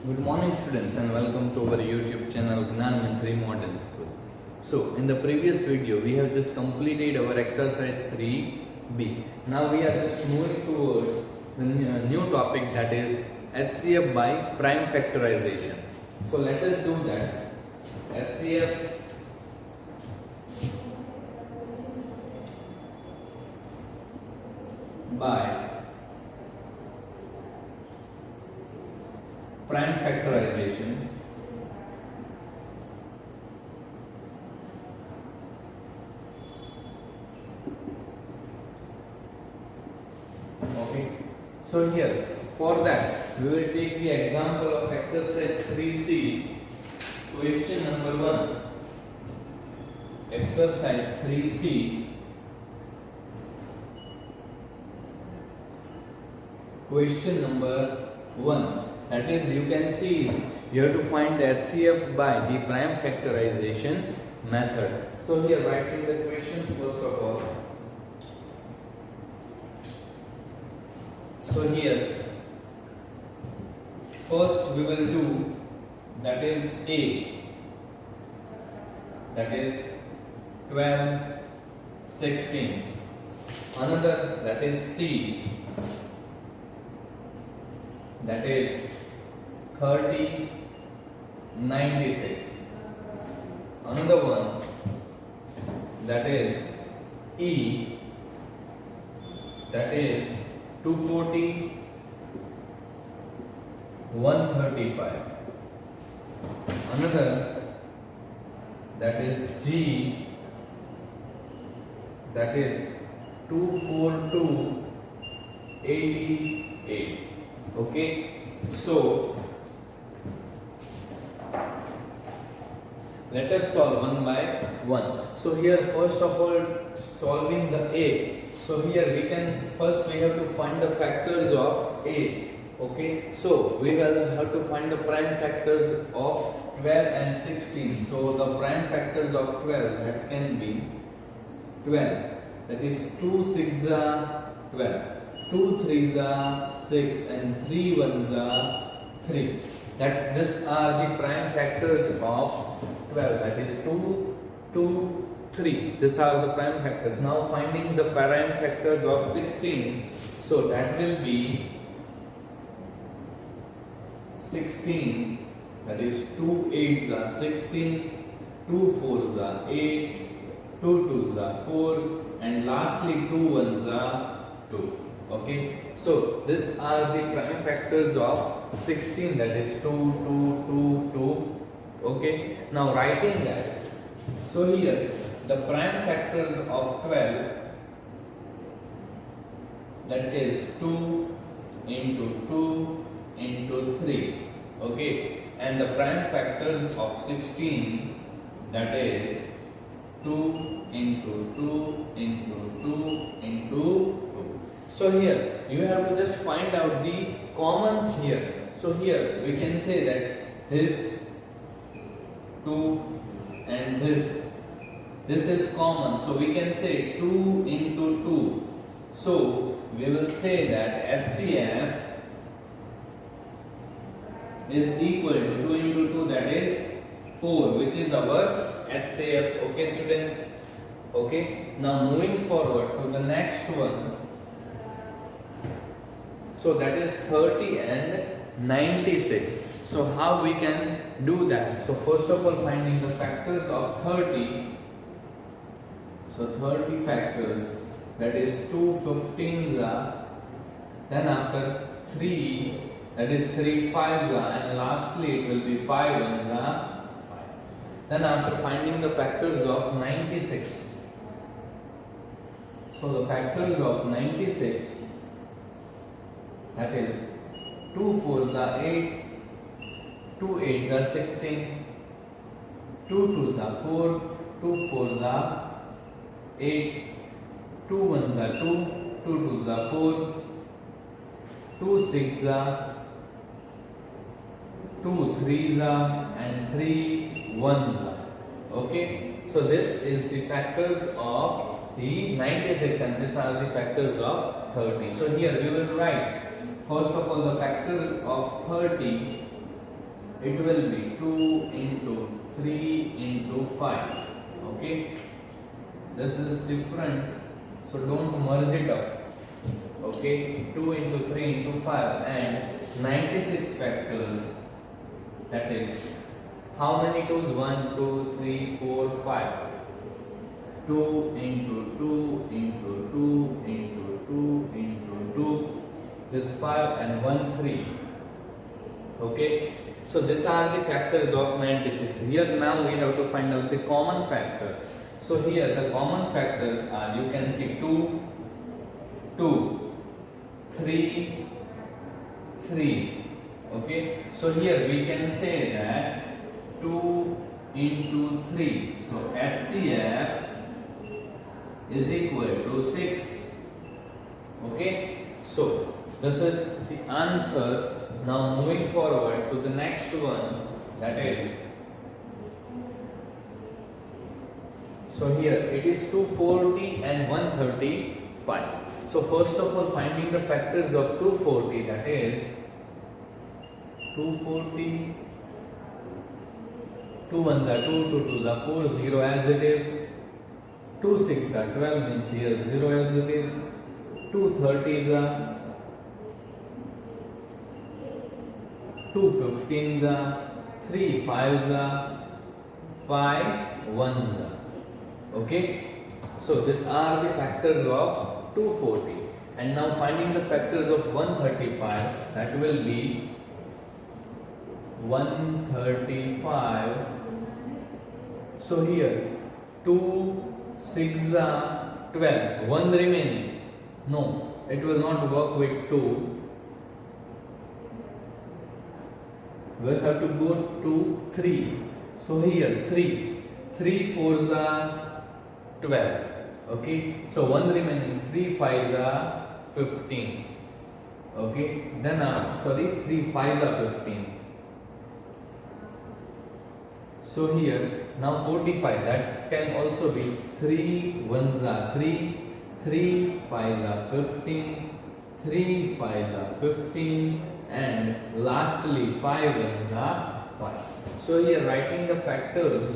Good morning students and welcome to our YouTube channel Gnan Manthri Model School. So in the previous video we have just completed our exercise 3B. Now we are just moving towards the new topic, that is HCF by prime factorization. So let us do that. HCF by prime factorization. Okay, so here for that we will take the example of exercise 3C, question number 1. Exercise 3C, question number 1. That is, you can see you have to find the HCF by the prime factorization method. So here writing the questions first of all. So here first we will do, that is A, that is 12, 16. Another, that is C, that is 30, 96. Another one, that is E, that is 240, 135. Another, that is G, that is 242, 88. Okay, so let us solve one by one. So here first of all solving the A. So here we have to find the factors of A. Okay, so we will have to find the prime factors of 12 and 16. So the prime factors of 12, that can be 12, that is 2 6 are 12, 2 3s are 6, and 3 1s are 3. That these are the prime factors of 12, that is 2, 2, 3. These are the prime factors. Now finding the prime factors of 16. So that will be 16, that is 2 8s are 16, 2 4s are 8, 2 2s are 4, and lastly 2 1s are 2. Okay, so these are the prime factors of 16, that is 2, 2, 2, 2. Okay, now writing that. So here the prime factors of 12, that is 2 into 2 into 3. Okay, and the prime factors of 16, that is 2 into 2 into 2 into 2. So here you have to just find out the common here. So here we can say that this 2 and this is common. So we can say 2 into 2. So we will say that HCF is equal to 2 into 2, that is 4, which is our HCF. Okay students. Okay, now moving forward to the next one. So that is 30 and 96. So how we can do that? So first of all finding the factors of 30. So 30 factors, that is 2 15s are, then after 3, that is 3 5s are, and lastly it will be 5 1s are 5. Then after finding the factors of 96. So the factors of 96, that is 2 4s are 8, 2 8s are 16, 2 2s are 4, 2 4s are 8, 2 1s are 2, 2 2s are 4, 2 6s are, 2 3s are, and 3 1s are. Okay, so this is the factors of the 96 and these are the factors of 30. So here we will write first of all the factors of 30, it will be 2 into 3 into 5. Okay, this is different, so don't merge it up. Okay, 2 into 3 into 5 and 96 factors, that is how many 2's? 1, 2, 3, 4, 5. 2 into 2 into 2 into 2 into 2, this 5 and 1 3. Okay, so these are the factors of 96. Here now we have to find out the common factors. So here the common factors are, you can see 2, 2, 3, 3. Okay, so here we can say that 2 into 3. So HCF is equal to 6. Okay, so this is the answer. Now moving forward to the next one, that is, so here it is 240 and 135. So first of all, finding the factors of 240, that is 240, 2 1 the 2, 2 2 the 4, 0 as it is, 2 6 the 12 means here 0 as it is, 2 30 the 2 15 the 3 5 the 5 1 the. Okay, so these are the factors of 240. And now finding the factors of 135, that will be 135. So here 2 6 12, 1 remaining. No, it will not work with 2. We have to go to 3. So here 3 4s are 12. Okay, so 1 remaining, 3 5s are 15. Okay, then 3 5s are 15. So here now 45, that can also be 3 1s are 3, 3 5s are 15, 3 5s are 15, and lastly 5 1s are 5. So here writing the factors,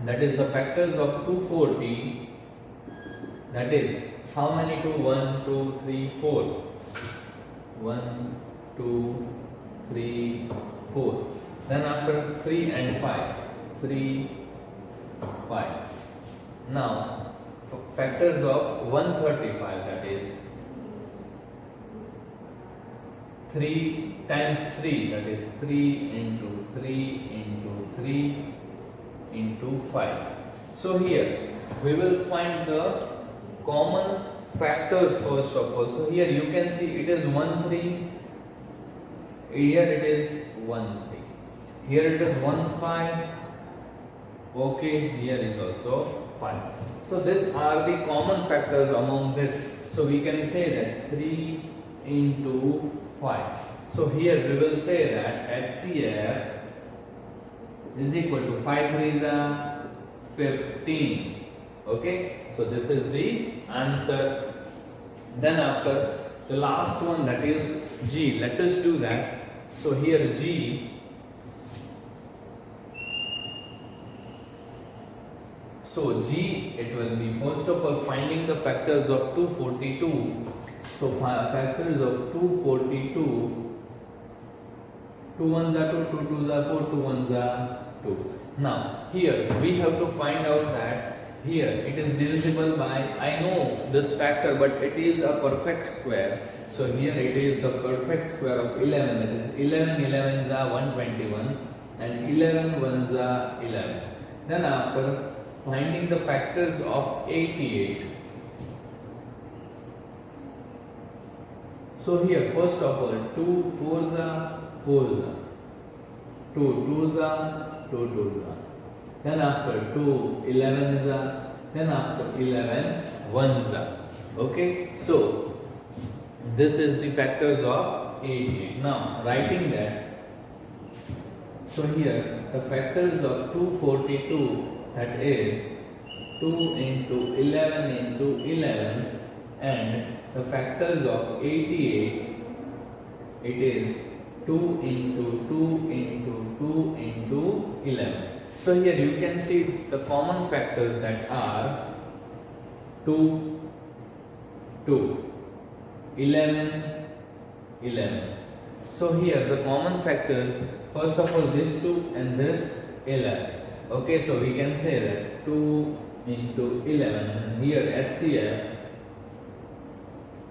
that is the factors of 240, that is how many 2? 1 2 3 4. 1 2 3 4. Then after 3 and 5, 3 5. Now factors of 135, that is 3 times 3, that is 3 into 3 into 3 into 5. So here we will find the common factors first of all. So here you can see it is 1 3, here it is 1 3, here it is 1 5. Okay, here is also 5. So these are the common factors among this. So we can say that 3 into 5. So here we will say that HCF is equal to 5 3s are 15. Okay, so this is the answer. Then after the last one, that is G. Let us do that. So here G. So G, it will be first of all finding the factors of 242. So factors of 242, 2 1s are 2, 2 2s are 4, 2 1s are 2. Now here we have to find out that here it is divisible by, I know this factor, but it is a perfect square. So here it is the perfect square of 11, that is 11 11s are 121 and 11 1s are 11. Then after finding the factors of 88. So here first of all 2 4s are 4s are, 2 2s are 2 2s are. Then after 2 11s are, then after 11 1s are. Okay, so this is the factors of 88. Now writing that, so here the factors of 242, that is 2 into 11 into 11, and the factors of 88, it is 2 into 2 into 2 into 11. So here you can see the common factors that are 2, 2, 11, 11. So here the common factors, first of all this 2 and this 11. Okay, so we can say that 2 into 11, and here HCF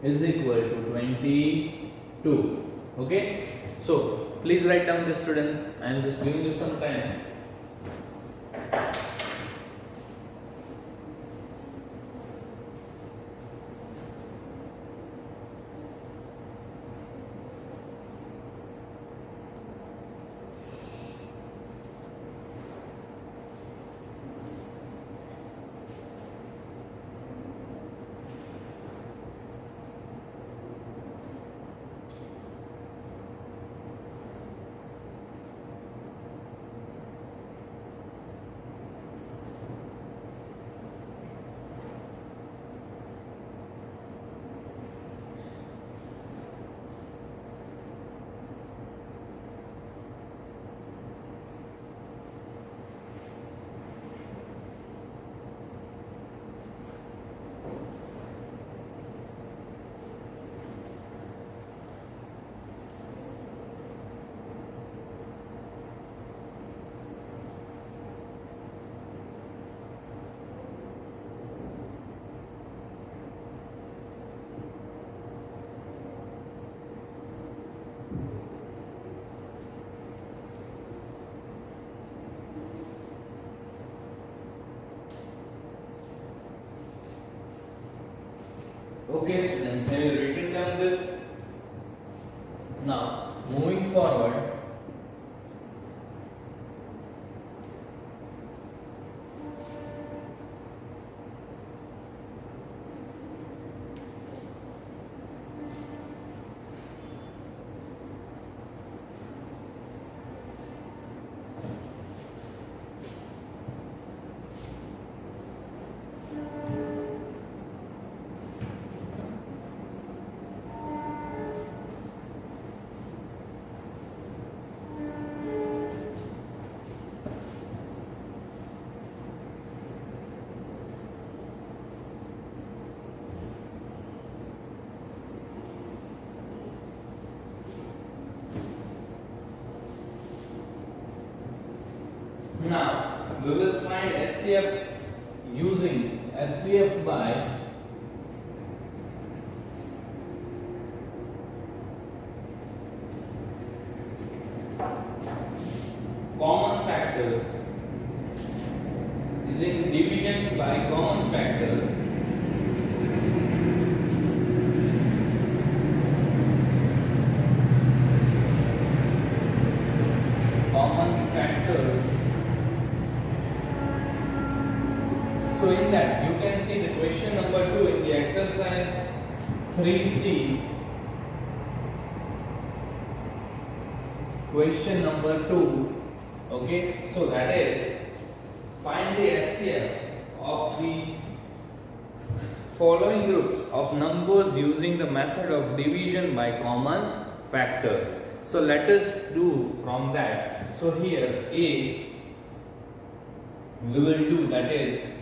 is equal to 22. Okay, so please write down this, students. I am just giving you some time. Okay, students, have you written down this? Now, moving forward, we will find HCF using HCF by common factors, using division by common factors. Common factors. So in that you can see the question number 2 in the exercise 3C. Question number 2. Okay, so that is find the HCF of the following groups of numbers using the method of division by common factors. So let us do from that. So here A we will do, that is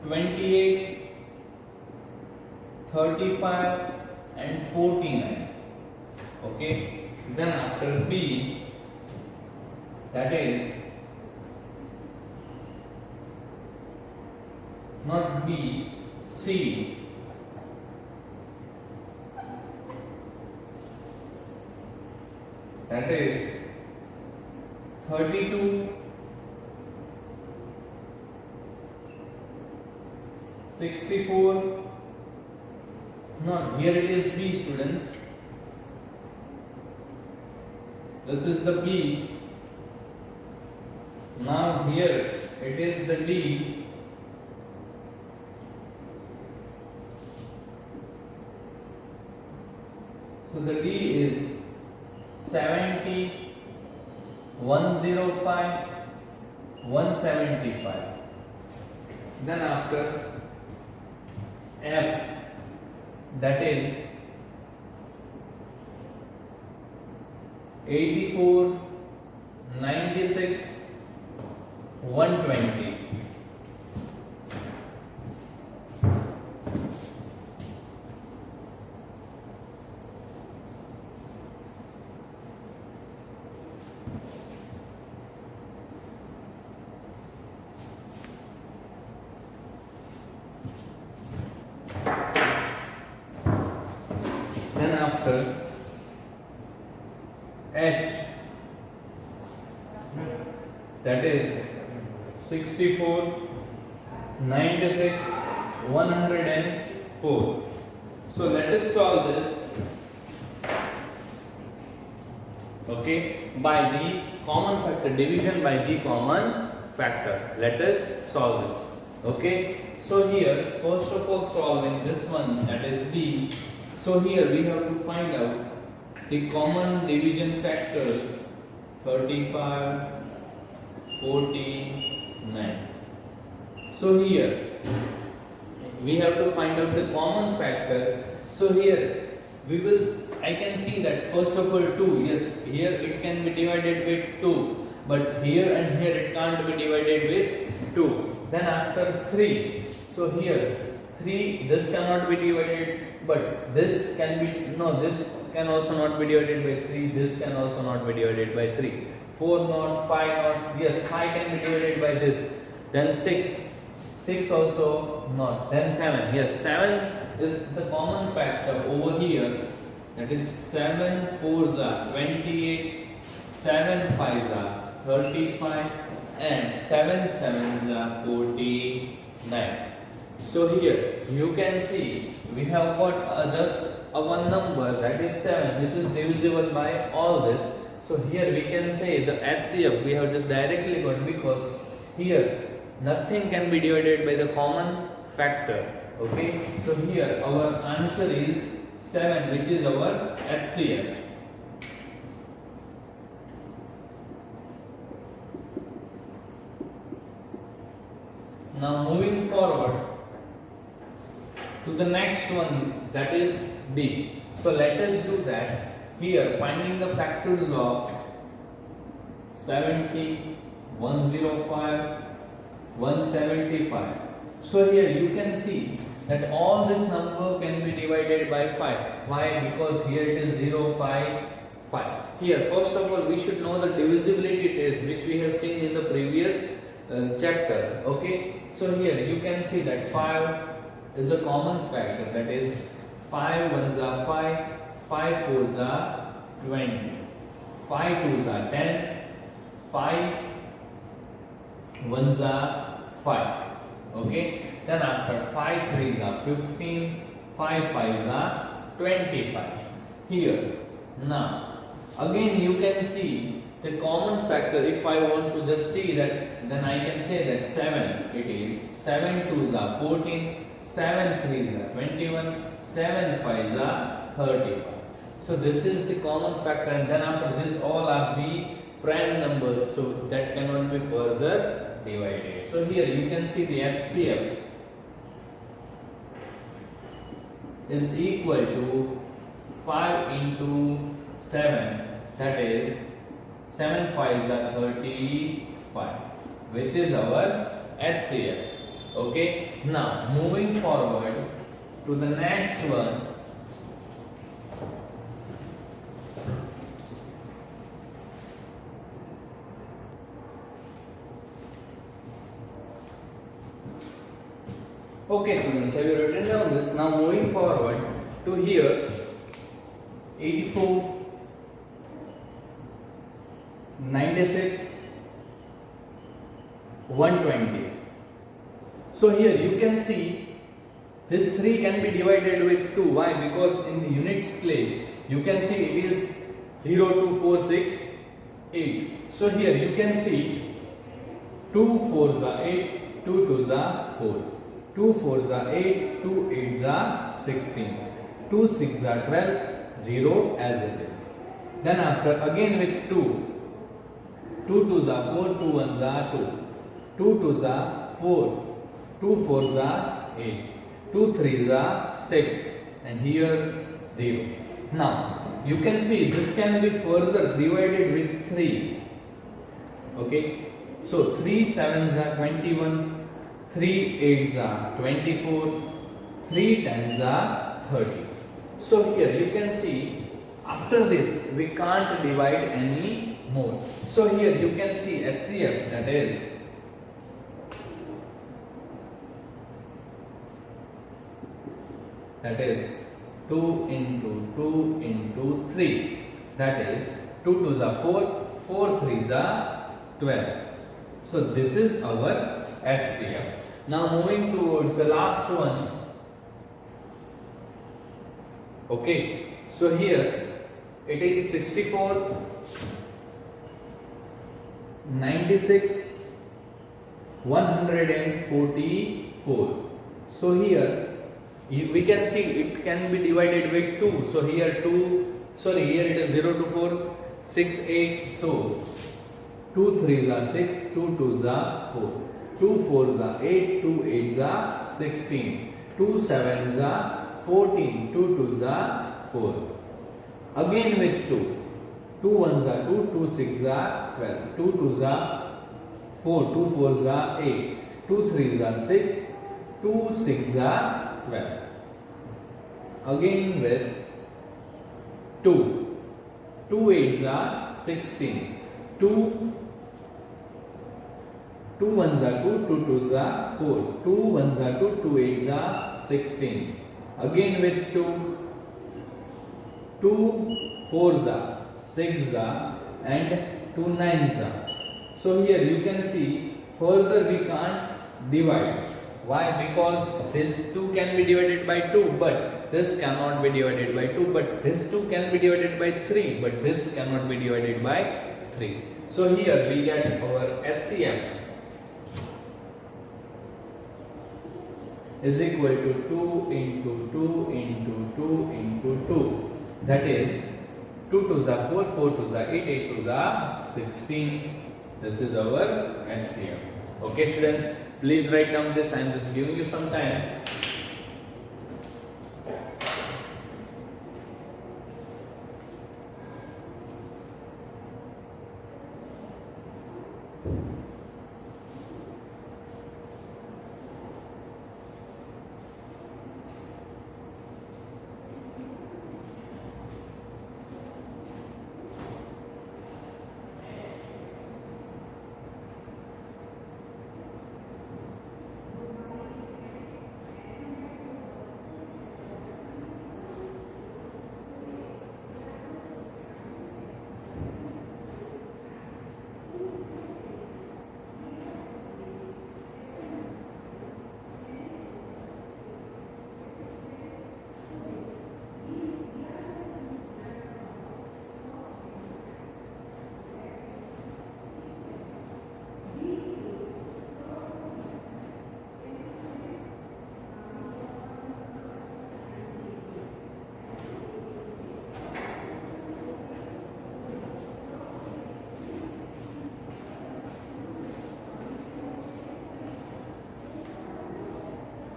28, 35 and 49. Okay, then after B, that is not B, C. That is 32, 64. No, here it is B, students. This is the B. Now here it is the D. So the D is 70, 105, 175. Then after F, that is 84, 96, 120. Then after H, that is 64, 96, 104. So let us solve this, okay, by the common factor, division by the common factor. Let us solve this, okay. So here first of all solving this one, that is B. So here we have to find out the common division factors 35, 49. So here we have to find out the common factor. So here we will, I can see that first of all 2, yes, here it can be divided with 2, but here and here it can't be divided with 2. Then after 3, so here 3, this cannot be divided, but this can be, no, this can also not be divided by 3, this can also not be divided by 3. 4 not, 5 not, yes, 5 can be divided by this. Then 6 also not. Then 7, yes, 7 is the common factor over here. That is 7 4s are 28, 7 5s are 35, and 7 7s are 49. So here you can see we have got just a one number, that is 7, which is divisible by all this. So here we can say the HCF we have just directly got, because here nothing can be divided by the common factor, okay. So here our answer is 7, which is our HCF. Now moving forward to the next one, that is D. So let us do that. Here finding the factors of 70, 105, 175. So here you can see that all this number can be divided by 5. Why? Because here it is 0, 5, 5. Here first of all we should know the divisibility test, which we have seen in the previous chapter, okay. So here you can see that 5 is a common factor, that is 5 1s are 5, 5 4s are 20, 5 2s are 10, 5 1s are 5, okay. Then after 5 3s are 15, 5 5s are 25. Here now again you can see the common factor. If I want to just see that, then I can say that 7, it is 7 2s are 14, 7 3s are 21, 7 5s are 35. So this is the common factor, and then after this all are the prime numbers, so that cannot be further divided. So here you can see the HCF is equal to 5 into 7, that is 7 5s are 35, which is our HCF. Okay, now moving forward to the next one. Okay students, have you written down this? Now moving forward to here, 84, 96, 120. So here you can see this 3 can be divided with 2. Why? Because in the units place you can see it is 0, 2, 4, 6, 8. So here you can see 2 4s are 8, 2 2s are 4. 2 4s are 8, 2 8s are 16, 2 6s are 12, 0 as it is. Then after again with 2, 2 2s are 4, 2 1s are 2, 2 2s are 4, 2 4s are 8, 2 2 3s are 6, and here 0. Now you can see this can be further divided with 3. Okay, so 3 7s are 21, 3 8s are 24, 3 10s are 30. So here you can see, after this we can't divide any more. So here you can see HCF, that is 2 into 2 into 3, that is 2 2s are 4, 4 3s are 12. So this is our HCF. Now moving towards the last one. Okay, so here it is 64, 96, 144. So here we can see it can be divided with 2. So here here it is 0 to 4, 6, 8. So 2 3s are 6, 2 2s are 4, 2 4s are 8, 2 8s are 16, 2 7s are 14, 2 2s are 4. Again with 2, 2 1s are 2, 2 6s are 12, 2 2s are 4, 2 4s are 8, 2 3s are 6, 2 6s are 12. Again with 2, 2 8s are 16, 2 1s are 2, 2 2s are 4, 2 1s are 2, 2 8s are 16. Again with 2, 2 4s are 6 are, and 2 9s are. So here you can see further we can't divide. Why? Because this 2 can be divided by 2, but this cannot be divided by 2, but this 2 can be divided by 3, but this cannot be divided by 3. So here we get our HCF is equal to 2 into 2 into 2 into 2. That is 2 2s are 4, 4 2s are 8, 8 2s are 16. This is our HCF. Okay students, please write down this. I am just giving you some time.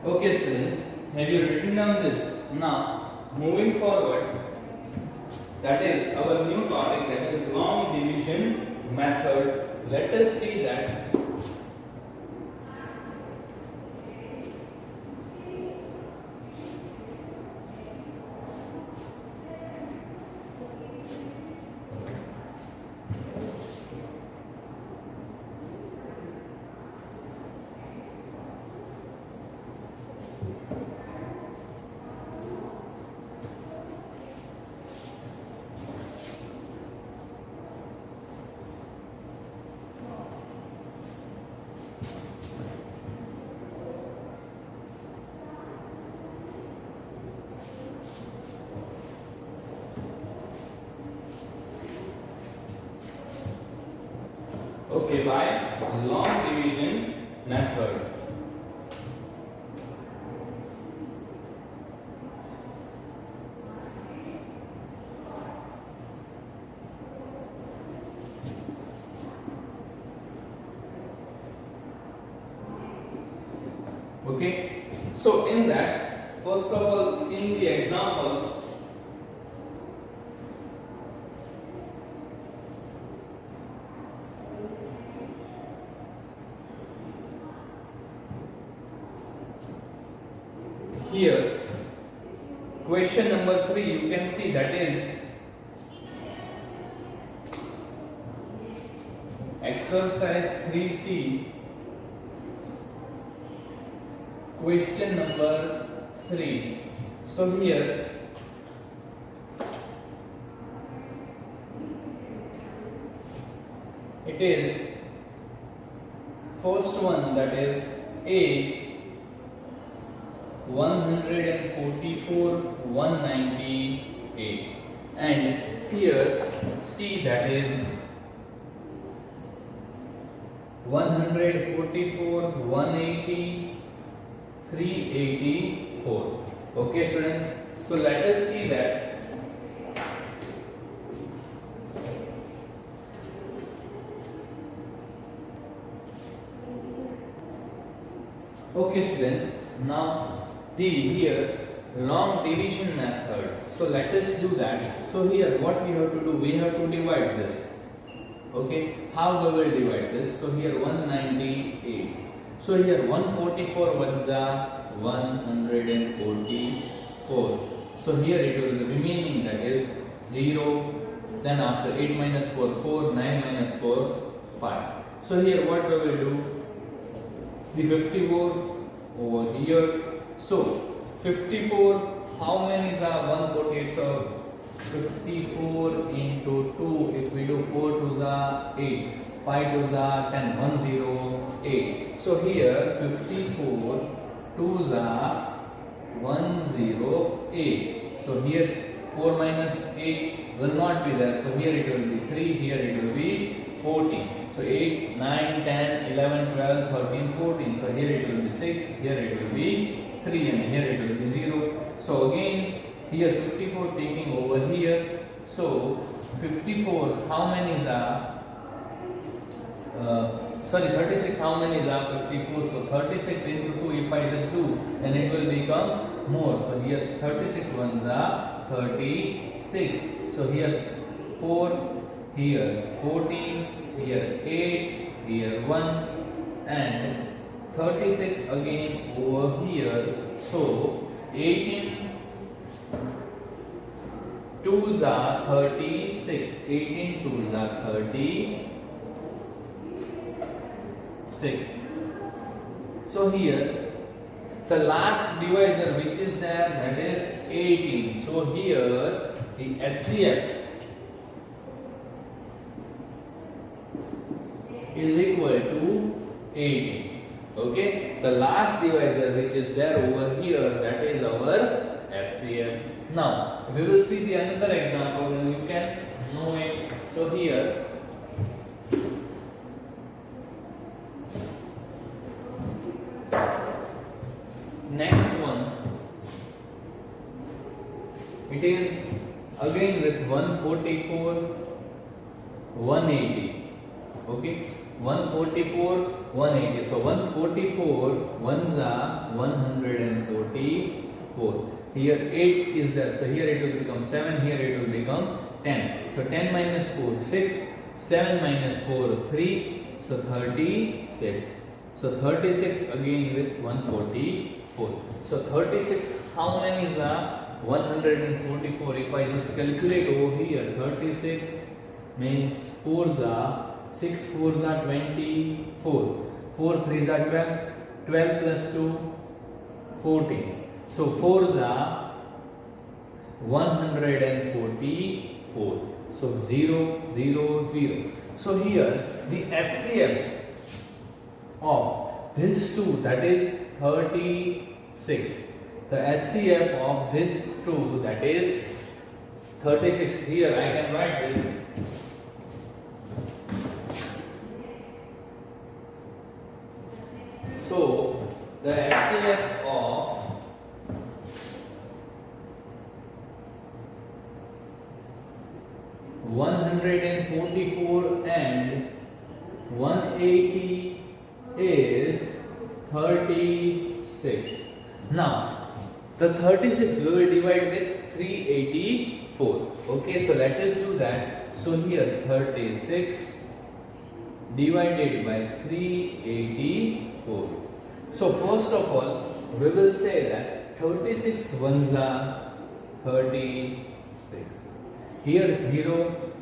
Okay students, have you written down this? Now moving forward, that is our new topic, that is long division method. Let us see that. Okay, by long division method. Okay, so in that, first of all, seeing the examples. Here, question number 3, you can see that is exercise 3C, question number 3. So here it is first one, that is A 144 198, and here C, that is 144 180 384. Okay students, so let us see that. Okay students, now the here long division method. So let us do that. So here what we have to do, we have to divide this. Okay, how we will divide this? So here 198. So here 144 ones are 144. So here it will be remaining, that is 0. Then after 8 minus 4, 4, 9 minus 4, 5. So here what we will do? The 54 over here. So 54, how many is 148? So 54 into 2, if we do 4 2s are 8, 5 2s are 10, 108. So here 54 2s are 108. So here 4 minus 8 will not be there. So here it will be 3, here it will be 14. So 8, 9, 10, 11, 12, 13, 14. So here it will be 6, here it will be 3, and here it will be 0. So again here 54 taking over here. So 54, how many is 36, how many is 54? So 36 into 2, if I just do, then it will become more. So here 36 ones are 36. So here 4, here 14, here 8, here 1, and 36 again over here. So 18 2s are 36. 18 2s are 36. So here the last divisor which is there, that is 18. So here the HCF is equal to 18. Okay, the last divisor which is there over here, that is our HCF. Now we will see the another example, then you can know it. So here next one, it is again with 144 180. Okay, 144 180. So 144 ones are 144. Here 8 is there, so here it will become 7, here it will become 10. So 10 minus 4 6, 7 minus 4 3, so 36. So 36 again with 144. So 36, how many is 144? If I just calculate over here, 36 means 4s are 6 4s are 24, 4 3s are 12, 12 plus 2 14. So 4s are 144. So 0 0 0. So here the HCF of this two, that is 36. The HCF of this two, that is 36. Here I can write this. So the HCF of 144 and 180 is 36. 36. Now, the 36 we will divide with 384. Okay, so let us do that. So here 36 divided by 384. So first of all, we will say that 36 ones are 36. Here 0,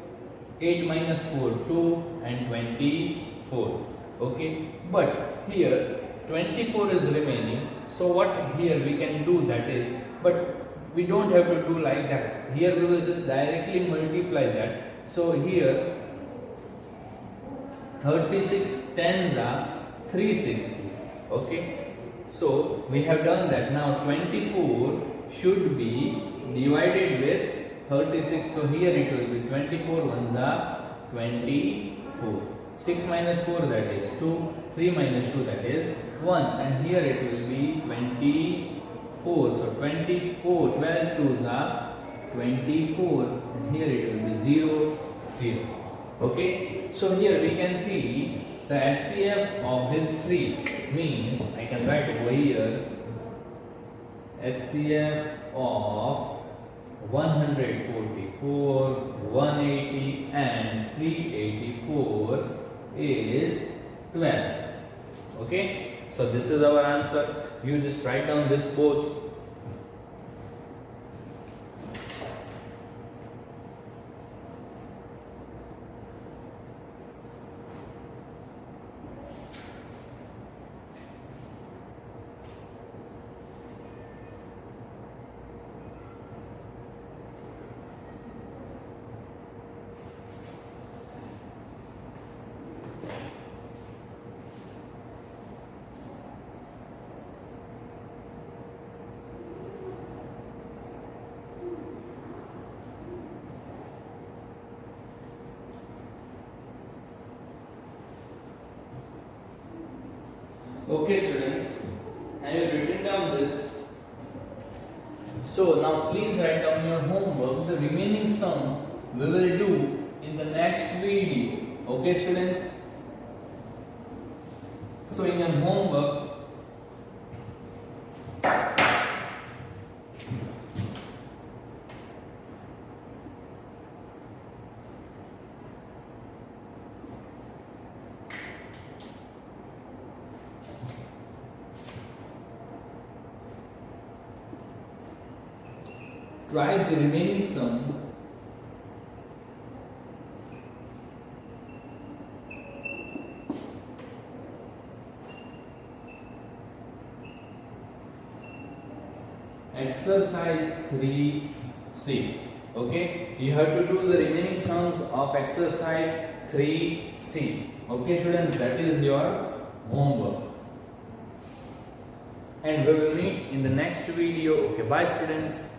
8 minus 4, 2 and 24. Okay, but here 24 is remaining. So what here we can do that is, but we don't have to do like that. Here we will just directly multiply that. So here 36 tens are 360. Okay, so we have done that. Now 24 should be divided with 36. So here it will be 24 ones are 24. 6 minus 4 that is 2. 3 minus 2 that is 1. And here it will be 24. So 24. 12 twos are 24. And here it will be 0, 0. Okay. So here we can see the HCF of this 3 means I can write over here HCF of 144, 180 and 384 is 12. Okay, so this is our answer. You just write down this both. Okay students, have you written down this? So now please write down your homework. The remaining sum we will do in the next video. Okay students? So in your homework, write the remaining sum exercise 3C. Okay, you have to do the remaining sums of exercise 3C. Okay students, that is your homework. And we will meet in the next video. Okay, bye students.